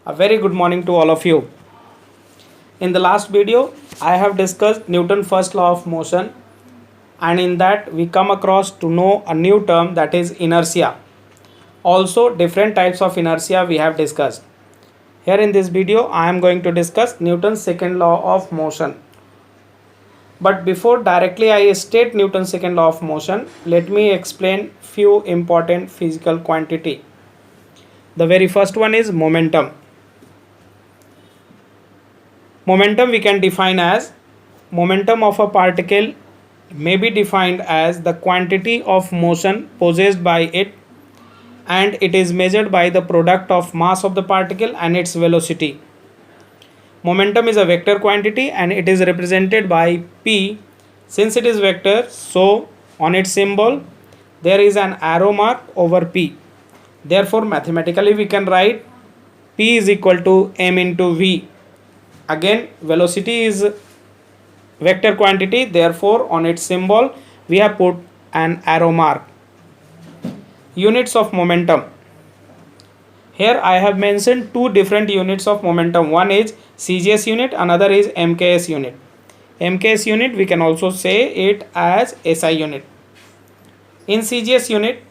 A very good morning to all of you. In the last video, I have discussed Newton's first law of motion, and in that we come across to know a new term, that is inertia. Also, different types of inertia we have discussed. Here in this video, I am going to discuss Newton's second law of motion. But before directly I state Newton's second law of motion, let me explain few important physical quantity. The very first one is momentum. Momentum we can define as momentum of a particle may be defined as the quantity of motion possessed by it, and it is measured by the product of mass of the particle and its velocity. Momentum is a vector quantity and it is represented by P. Since it is vector, so on its symbol there is an arrow mark over P. Therefore mathematically we can write P is equal to m into V. Again, velocity is vector quantity, therefore on its symbol we have put an arrow mark. Units of momentum. Here I have mentioned two different units of momentum. One is CGS unit, another is MKS unit. MKS unit we can also say it as SI unit. In CGS unit,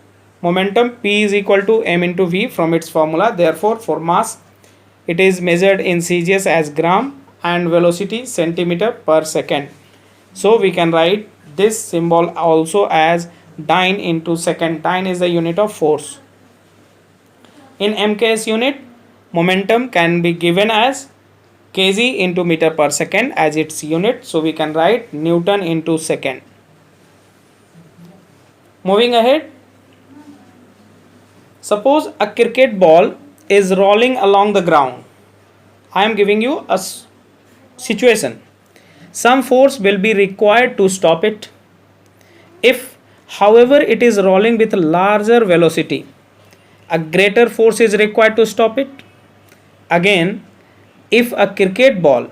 momentum P is equal to m into V from its formula. Therefore for mass it is measured in CGS as gram and velocity centimeter per second. So we can write this symbol also as dyne into second. Dyne is the unit of force. In MKS unit, momentum can be given as kg into meter per second as its unit. So we can write Newton into second. Moving ahead, suppose a cricket ball is rolling along the ground. I am giving you a situation. Some force will be required to stop it. If, however, it is rolling with a larger velocity, a greater force is required to stop it. Again, if a cricket ball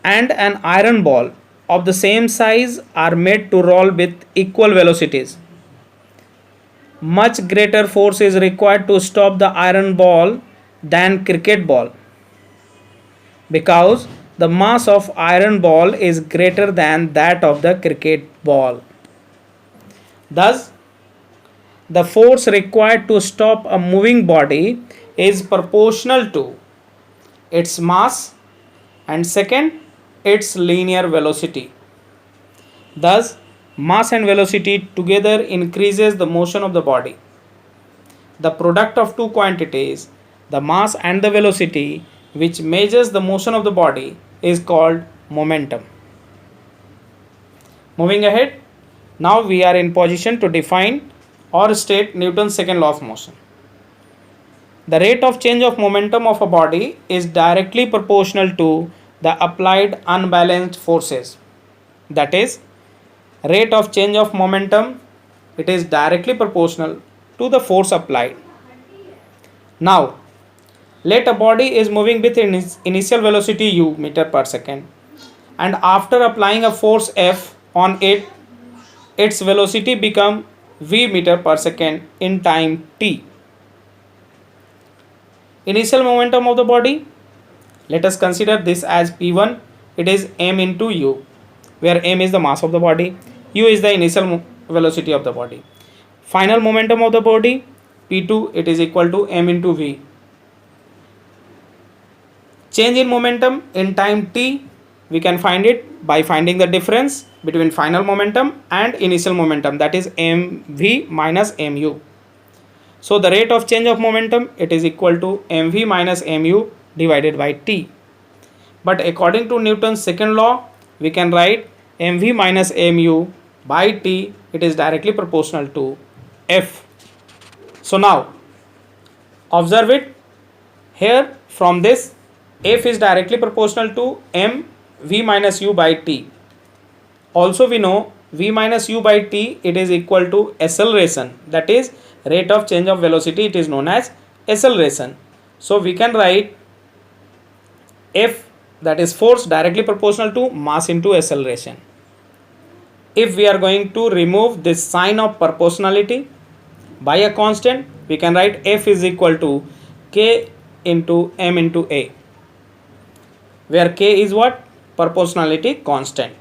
and an iron ball of the same size are made to roll with equal velocities, much greater force is required to stop the iron ball than cricket ball, because the mass of iron ball is greater than that of the cricket ball. Thus, the force required to stop a moving body is proportional to its mass and second, its linear velocity. Thus, mass and velocity together increases the motion of the body. The product of two quantities, the mass and the velocity, which measures the motion of the body, is called momentum. Moving ahead, now we are in position to define or state Newton's second law of motion. The rate of change of momentum of a body is directly proportional to the applied unbalanced forces. That is, rate of change of momentum, it is directly proportional to the force applied. Now, let a body is moving with its initial velocity u meter per second, and after applying a force F on it, its velocity become v meter per second in time t. Initial momentum of the body, let us consider this as P1, it is m into u, where m is the mass of the body, u is the initial velocity of the body. Final momentum of the body, P2, it is equal to m into v. Change in momentum in time t, we can find it by finding the difference between final momentum and initial momentum, that is mv minus mu. So the rate of change of momentum, it is equal to mv minus mu divided by t. But according to Newton's second law, we can write mv minus mu by t, it is directly proportional to F. So now observe it here. From this, F is directly proportional to m v minus u by t. Also we know v minus u by t, it is equal to acceleration, that is rate of change of velocity, it is known as acceleration. So we can write F, that is force, directly proportional to mass into acceleration. If we are going to remove this sign of proportionality by a constant, we can write F is equal to K into m into a, where k is what? Proportionality constant.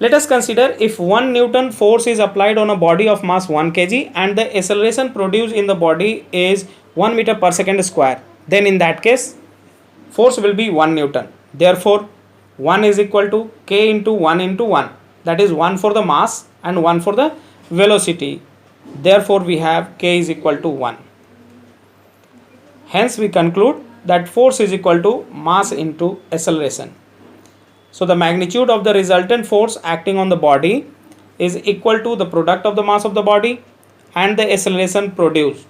Let us consider if 1 Newton force is applied on a body of mass 1 kg and the acceleration produced in the body is 1 meter per second square. Then in that case, force will be 1 Newton. Therefore, 1 is equal to k into 1 into 1. That is 1 for the mass and 1 for the velocity. Therefore, we have k is equal to 1. Hence, we conclude that force is equal to mass into acceleration. So the magnitude of the resultant force acting on the body is equal to the product of the mass of the body and the acceleration produced.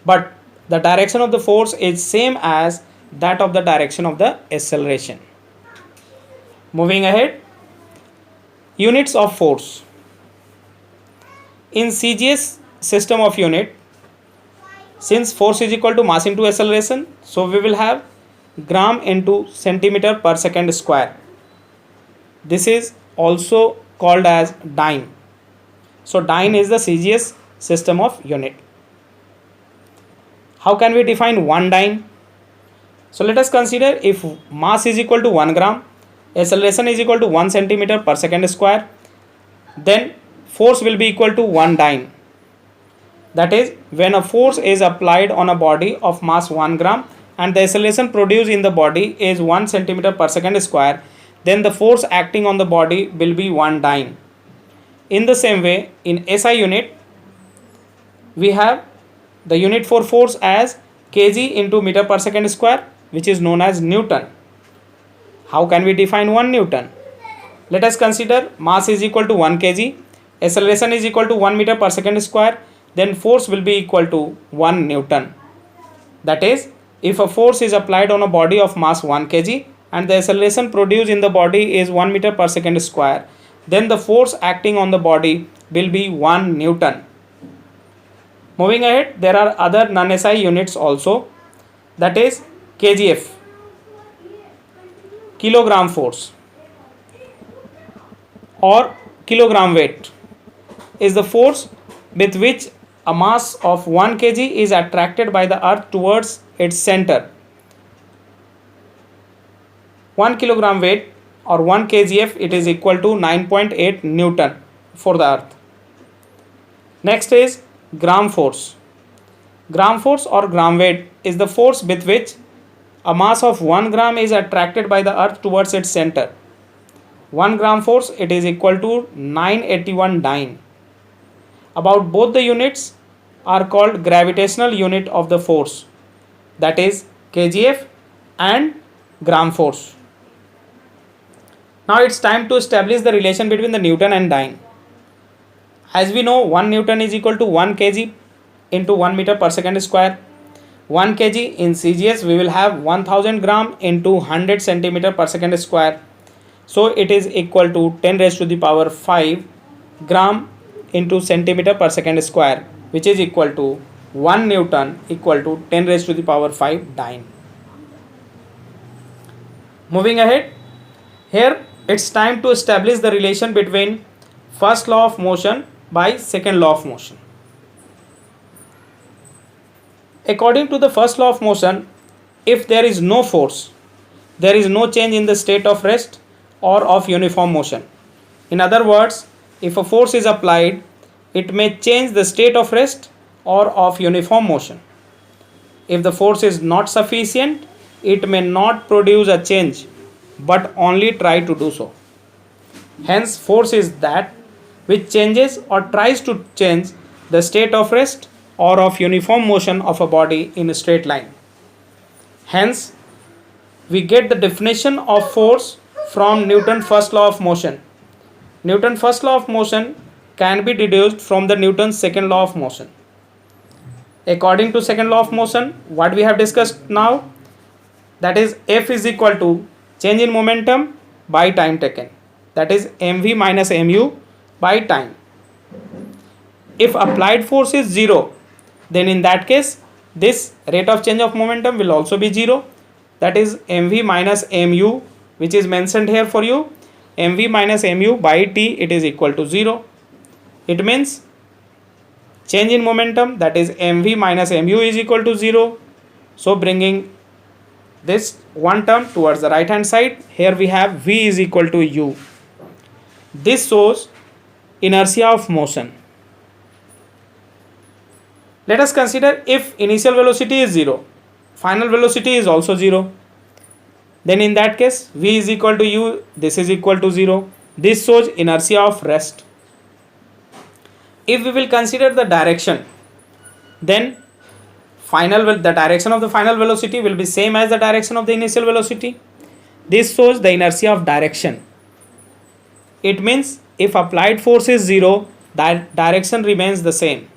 But the direction of the force is same as that of the direction of the acceleration. Moving ahead, units of force. In CGS system of unit, since force is equal to mass into acceleration, so we will have gram into centimeter per second square. This is also called as dyne. So dyne is the CGS system of unit. How can we define 1 dyne? So let us consider if mass is equal to 1 gram, acceleration is equal to 1 centimeter per second square, then force will be equal to 1 dyne. That is, when a force is applied on a body of mass 1 gram and the acceleration produced in the body is 1 centimeter per second square, then the force acting on the body will be 1 dyne. In the same way, in SI unit, we have the unit for force as kg into meter per second square, which is known as Newton. How can we define 1 Newton? Let us consider mass is equal to 1 kg, acceleration is equal to 1 meter per second square, then force will be equal to 1 Newton. That is, if a force is applied on a body of mass 1 kg and the acceleration produced in the body is 1 meter per second square, then the force acting on the body will be 1 Newton. Moving ahead, there are other non-SI units also, that is kgf, kilogram force, or kilogram weight, is the force with which a mass of 1 kg is attracted by the earth towards its center. 1 kilogram weight or 1 kgf, it is equal to 9.8 Newton for the earth. Next is gram force. Gram force or gram weight is the force with which a mass of 1 gram is attracted by the earth towards its center. 1 gram force, it is equal to 981 dyne. About both the units are called gravitational unit of the force, that is kgf and gram force. Now it's time to establish the relation between the Newton and dyne. As we know, 1 Newton is equal to 1 kg into 1 meter per second square. 1 kg in CGS we will have 1000 gram into 100 centimeter per second square. So it is equal to 10 raised to the power 5 gram into centimeter per second square, which is equal to 1 Newton equal to 10 raised to the power 5 dyne. Moving ahead, here it's time to establish the relation between first law of motion by second law of motion. According to the first law of motion, if there is no force, there is no change in the state of rest or of uniform motion. In other words, if a force is applied, it may change the state of rest or of uniform motion. If the force is not sufficient, it may not produce a change, but only try to do so. Hence, force is that which changes or tries to change the state of rest or of uniform motion of a body in a straight line. Hence, we get the definition of force from Newton's first law of motion. Newton's first law of motion can be deduced from the Newton's second law of motion. According to second law of motion, what we have discussed now, that is F is equal to change in momentum by time taken, that is mv minus mu by time. If applied force is 0, then in that case this rate of change of momentum will also be 0, that is mv minus mu, which is mentioned here for you, mv minus mu by t, it is equal to 0. It means change in momentum, that is mv minus mu is equal to 0. So bringing this one term towards the right hand side, here we have v is equal to u. This shows inertia of motion. Let us consider if initial velocity is 0, final velocity is also 0, then in that case v is equal to u, this is equal to 0. This shows inertia of rest. If we will consider the direction, then the direction of the final velocity will be same as the direction of the initial velocity. This shows the inertia of direction. It means if applied force is 0, that direction remains the same.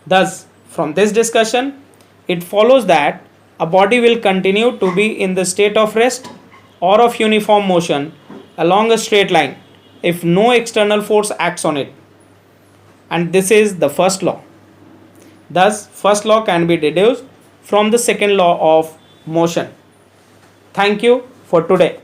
Thus, from this discussion, it follows that a body will continue to be in the state of rest or of uniform motion along a straight line if no external force acts on it. And this is the first law. Thus, first law can be deduced from the second law of motion. Thank you for today.